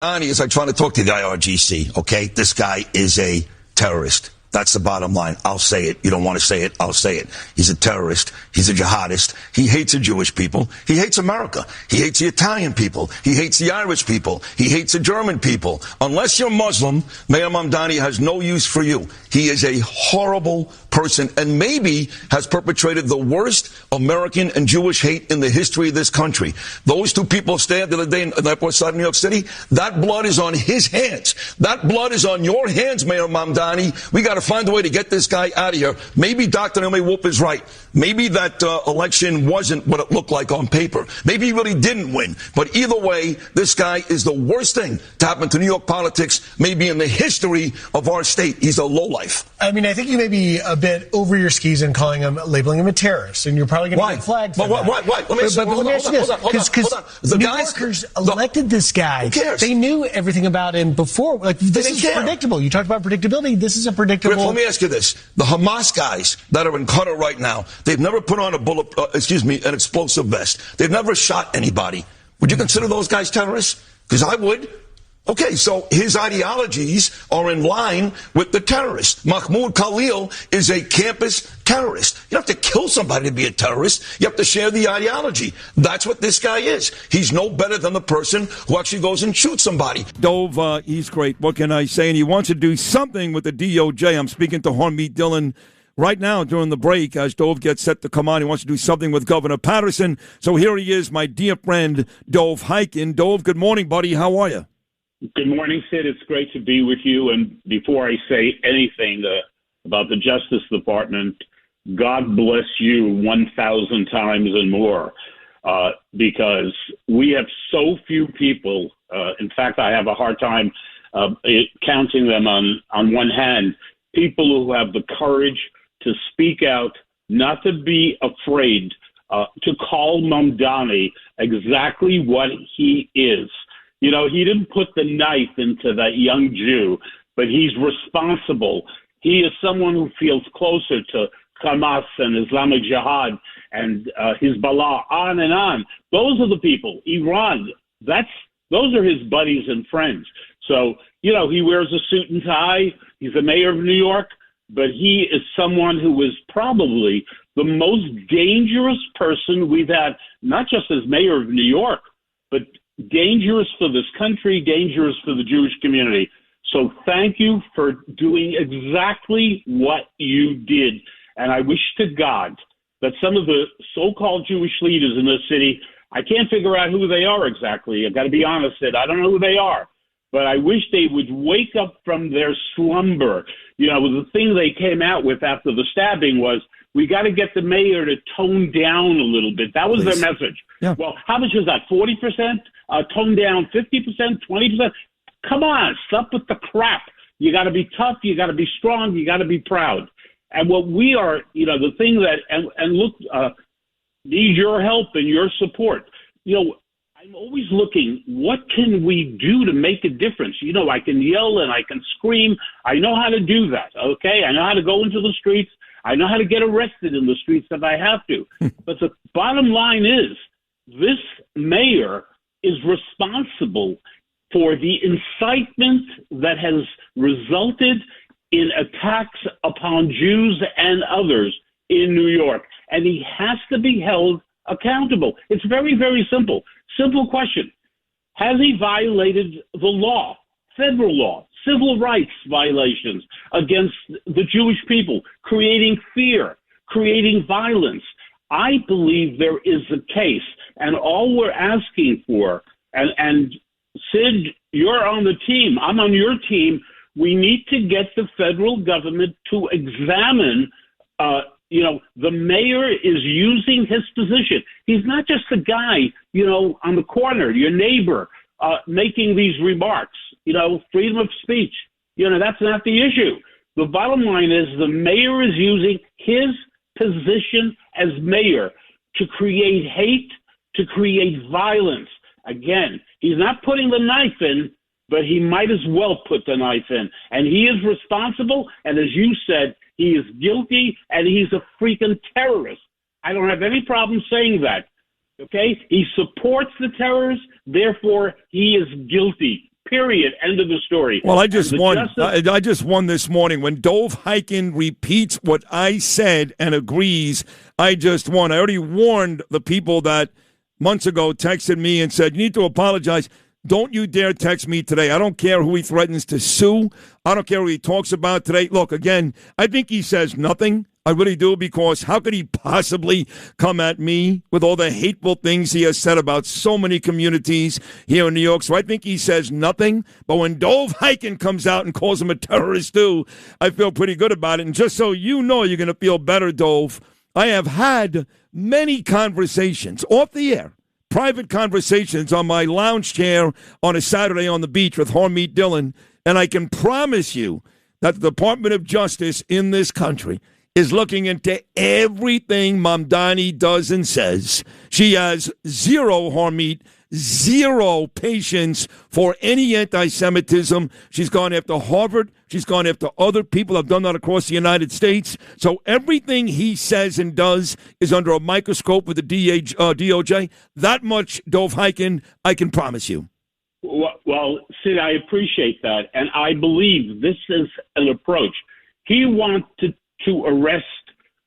As I try to talk to the IRGC, okay? This guy is a terrorist. That's the bottom line. I'll say it. You don't want to say it. I'll say it. He's a terrorist. He's a jihadist. He hates the Jewish people. He hates America. He hates the Italian people. He hates the Irish people. He hates the German people. Unless you're Muslim, Mayor Mamdani has no use for you. He is a horrible person and maybe has perpetrated the worst American and Jewish hate in the history of this country. Those two people stabbed the other day in the Upper Side of New York City. That blood is on his hands. That blood is on your hands, Mayor Mamdani. We got to find a way to get this guy out of here. Maybe Dr. Naomi Wolf is right. Maybe that election wasn't what it looked like on paper. Maybe he really didn't win. But either way, this guy is the worst thing to happen to New York politics, maybe in the history of our state. He's a lowlife. I mean, I think you may be a bit over your skis in labeling him a terrorist, and you're probably going to get flagged for that. Why? Let me ask you this, because New Yorkers elected this guy. Who cares? They knew everything about him before. Like, this is predictable. You talked about predictability. This is a predictable. Griff, let me ask you this. The Hamas guys that are in Qatar right now, they've never put on an explosive vest. They've never shot anybody. Would you consider those guys terrorists? Because I would. Okay, so his ideologies are in line with the terrorists. Mahmoud Khalil is a campus terrorist. You don't have to kill somebody to be a terrorist. You have to share the ideology. That's what this guy is. He's no better than the person who actually goes and shoots somebody. Dov, he's great. What can I say? And he wants to do something with the DOJ. I'm speaking to Harmeet Dillon right now during the break as Dov gets set to come on. He wants to do something with Governor Paterson. So here he is, my dear friend, Dov Hikind. Dov, good morning, buddy. How are you? Good morning, Sid. It's great to be with you. And before I say anything about the Justice Department, God bless you 1,000 times and more, because we have so few people. In fact, I have a hard time counting them on one hand, people who have the courage to speak out, not to be afraid, to call Mamdani exactly what he is. You know, he didn't put the knife into that young Jew, but he's responsible. He is someone who feels closer to Hamas and Islamic Jihad and Hezbollah, on and on. Those are the people. Iran, those are his buddies and friends. So, you know, he wears a suit and tie. He's the mayor of New York, but he is someone who is probably the most dangerous person we've had, not just as mayor of New York, but dangerous for this country, dangerous for the Jewish community. So thank you for doing exactly what you did. And I wish to God that some of the so-called Jewish leaders in this city, I can't figure out who they are exactly. I've got to be honest, Sid. I don't know who they are. But I wish they would wake up from their slumber. You know, the thing they came out with after the stabbing was, we got to get the mayor to tone down a little bit. That was their message. Yeah. Well, how much was that? 40%? Tone down 50%, 20%? Come on, stop with the crap. You got to be tough. You got to be strong. You got to be proud. And what we are, you know, the thing that, and look, need your help and your support. You know, I'm always looking, what can we do to make a difference? You know, I can yell and I can scream. I know how to do that, okay? I know how to go into the streets. I know how to get arrested in the streets if I have to. But the bottom line is, this mayor is responsible for the incitement that has resulted in attacks upon Jews and others in New York. And he has to be held accountable. It's very, very simple. Simple question. Has he violated the law, federal law, civil rights violations against the Jewish people, creating fear, creating violence? I believe there is a case, and all we're asking for, and Sid, you're on the team, I'm on your team, we need to get the federal government to examine, you know, the mayor is using his position. He's not just a guy, you know, on the corner, your neighbor, making these remarks. You know, freedom of speech. You know, that's not the issue. The bottom line is the mayor is using his position as mayor to create hate, to create violence. Again, he's not putting the knife in, but he might as well put the knife in. And he is responsible, and as you said, he is guilty, and he's a freaking terrorist. I don't have any problem saying that, okay? He supports the terrorists, therefore he is guilty, Period. End of the story. Well, I just won. I just won this morning. When Dov Hikind repeats what I said and agrees, I just won. I already warned the people that months ago texted me and said, you need to apologize. Don't you dare text me today. I don't care who he threatens to sue. I don't care who he talks about today. Look, again, I think he says nothing. I really do, because how could he possibly come at me with all the hateful things he has said about so many communities here in New York? So I think he says nothing. But when Dov Hikind comes out and calls him a terrorist too, I feel pretty good about it. And just so you know, you're going to feel better, Dov, I have had many conversations off the air, private conversations on my lounge chair on a Saturday on the beach with Harmeet Dillon, and I can promise you that the Department of Justice in this country is looking into everything Mamdani does and says. She has zero, Harmeet, zero patience for any anti-Semitism. She's gone after Harvard. She's gone after other people. I've done that across the United States. So everything he says and does is under a microscope with the DOJ. That much, Dov Hikind, I can promise you. Well, Sid, I appreciate that. And I believe this is an approach. He wanted to arrest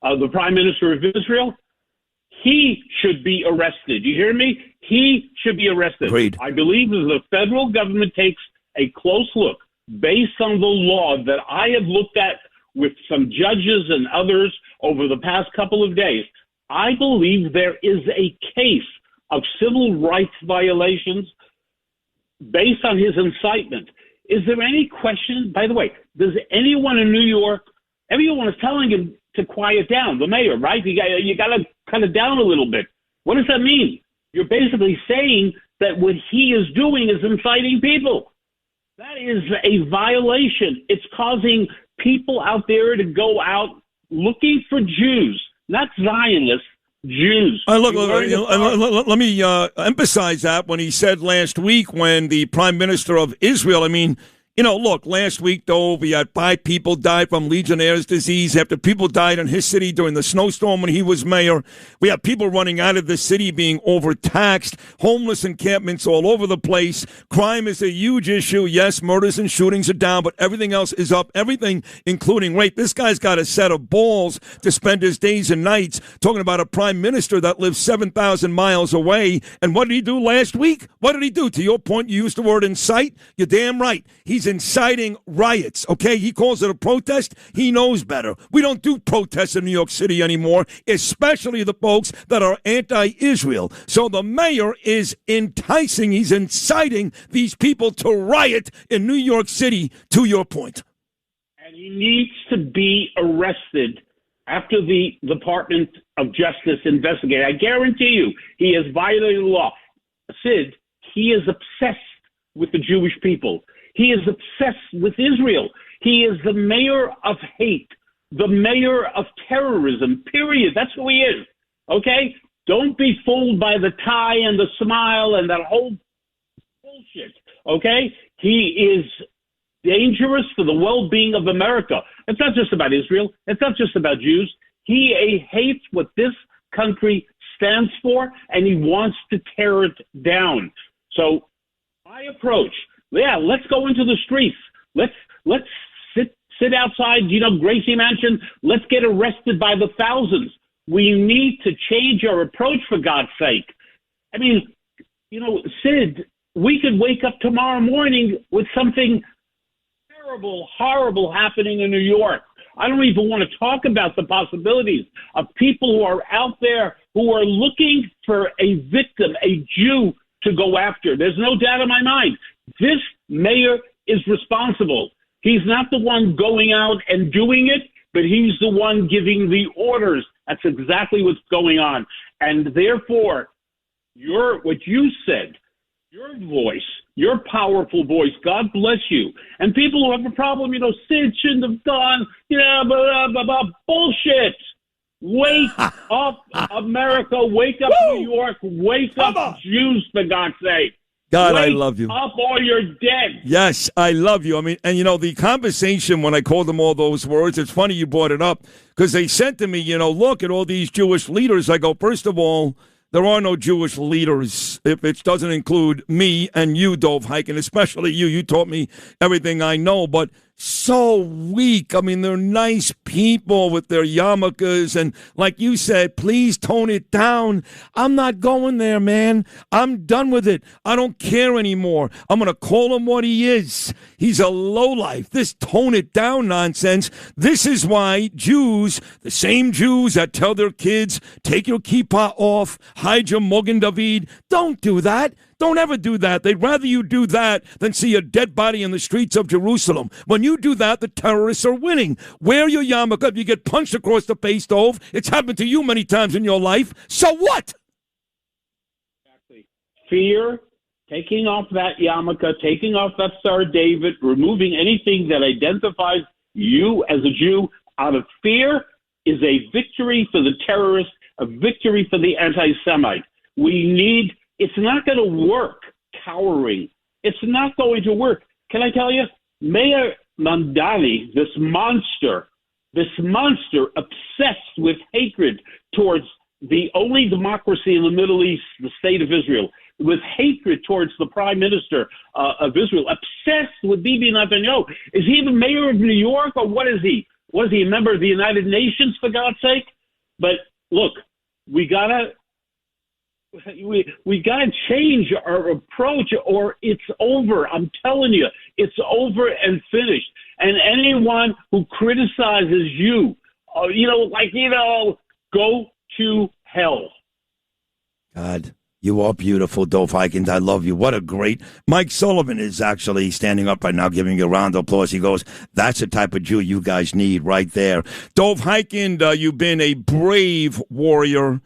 the Prime Minister of Israel. He should be arrested. You hear me? He should be arrested. Agreed. I believe that the federal government takes a close look based on the law that I have looked at with some judges and others over the past couple of days. I believe there is a case of civil rights violations based on his incitement. Is there any question, by the way, does anyone in New York, everyone is telling him to quiet down, the mayor, right? You got to cut it down a little bit. What does that mean? You're basically saying that what he is doing is inciting people. That is a violation. It's causing people out there to go out looking for Jews, not Zionists, Jews. Let me emphasize that when he said last week when the Prime Minister of Israel, look, last week, Dov, we had 5 people die from Legionnaire's disease after people died in his city during the snowstorm when he was mayor. We have people running out of the city being overtaxed, homeless encampments all over the place. Crime is a huge issue. Yes, murders and shootings are down, but everything else is up, everything including rape. This guy's got a set of balls to spend his days and nights talking about a prime minister that lives 7,000 miles away. And what did he do last week? What did he do? To your point, you used the word incite. You're damn right. He's inciting riots, okay? He calls it a protest. He knows better. We don't do protests in New York City anymore, especially the folks that are anti-Israel. So the mayor is enticing, he's inciting these people to riot in New York City, to your point. And he needs to be arrested after the Department of Justice investigate. I guarantee you he has violated the law. Sid, he is obsessed with the Jewish people. He is obsessed with Israel. He is the mayor of hate, the mayor of terrorism, period. That's who he is, okay? Don't be fooled by the tie and the smile and that whole bullshit, okay? He is dangerous for the well-being of America. It's not just about Israel. It's not just about Jews. He hates what this country stands for, and he wants to tear it down. So my approach, let's go into the streets. Let's sit outside, Gracie Mansion. Let's get arrested by the thousands. We need to change our approach, for God's sake. Sid, we could wake up tomorrow morning with something terrible, horrible happening in New York. I don't even want to talk about the possibilities of people who are out there who are looking for a victim, a Jew to go after. There's no doubt in my mind. This mayor is responsible. He's not the one going out and doing it, but he's the one giving the orders. That's exactly what's going on. And therefore, what you said, your voice, your powerful voice, God bless you. And people who have a problem, Sid shouldn't have gone, bullshit. Wake up, America. Wake up, New York. Wake up, Jews, for God's sake. God, Wake I love you. up or you're dead. Yes, I love you. The conversation when I called them all those words, it's funny you brought it up because they said to me, look at all these Jewish leaders. I go, first of all, there are no Jewish leaders if it doesn't include me and you, Dov Hikind, especially you. You taught me everything I know, but so weak. I mean, they're nice people with their yarmulkes, and like you said, please tone it down. I'm not going there, man. I'm done with it. I don't care anymore. I'm going to call him what he is. He's a lowlife. This tone it down nonsense. This is why Jews, the same Jews that tell their kids, take your kippah off, hide your Mogen David, don't do that. Don't ever do that. They'd rather you do that than see a dead body in the streets of Jerusalem. When you do that, the terrorists are winning. Wear your yarmulke. If you get punched across the face, Dov, it's happened to you many times in your life. So what? Exactly. Fear, taking off that yarmulke, taking off that Star of David, removing anything that identifies you as a Jew out of fear is a victory for the terrorists, a victory for the anti-Semite. It's not going to work cowering. It's not going to work. Can I tell you, Mayor Mamdani, this monster obsessed with hatred towards the only democracy in the Middle East, the state of Israel, with hatred towards the prime minister of Israel, obsessed with Bibi Netanyahu. Is he the mayor of New York, or what is he? Was he a member of the United Nations, for God's sake? But look, we gotta change our approach, or it's over. I'm telling you, it's over and finished. And anyone who criticizes you, go to hell. God, you are beautiful, Dov Hikind. I love you. What a great... Mike Sullivan is actually standing up right now, giving you a round of applause. He goes, that's the type of Jew you guys need right there. Dov Hikind, you've been a brave warrior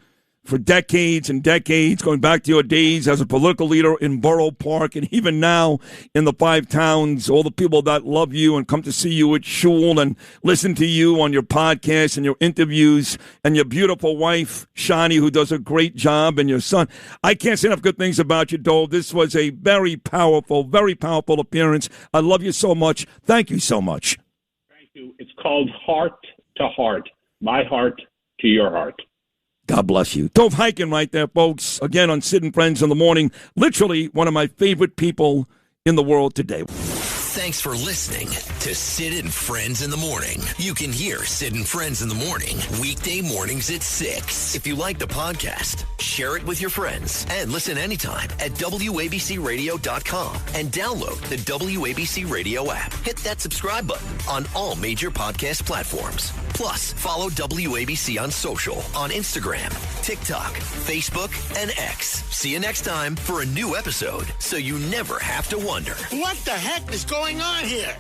for decades and decades, going back to your days as a political leader in Borough Park, and even now in the Five Towns, all the people that love you and come to see you at shul and listen to you on your podcast and your interviews, and your beautiful wife, Shani, who does a great job, and your son. I can't say enough good things about you, Dov. This was a very powerful appearance. I love you so much. Thank you so much. Thank you. It's called Heart to Heart. My heart to your heart. God bless you. Dov Hikind right there, folks. Again, on Sid and Friends in the Morning. Literally one of my favorite people in the world today. Thanks for listening to Sid and Friends in the Morning. You can hear Sid and Friends in the Morning weekday mornings at 6. If you like the podcast, share it with your friends and listen anytime at WABCRadio.com and download the WABC Radio app. Hit that subscribe button on all major podcast platforms. Plus, follow WABC on social on Instagram, TikTok, Facebook, and X. See you next time for a new episode so you never have to wonder. What the heck is going on here?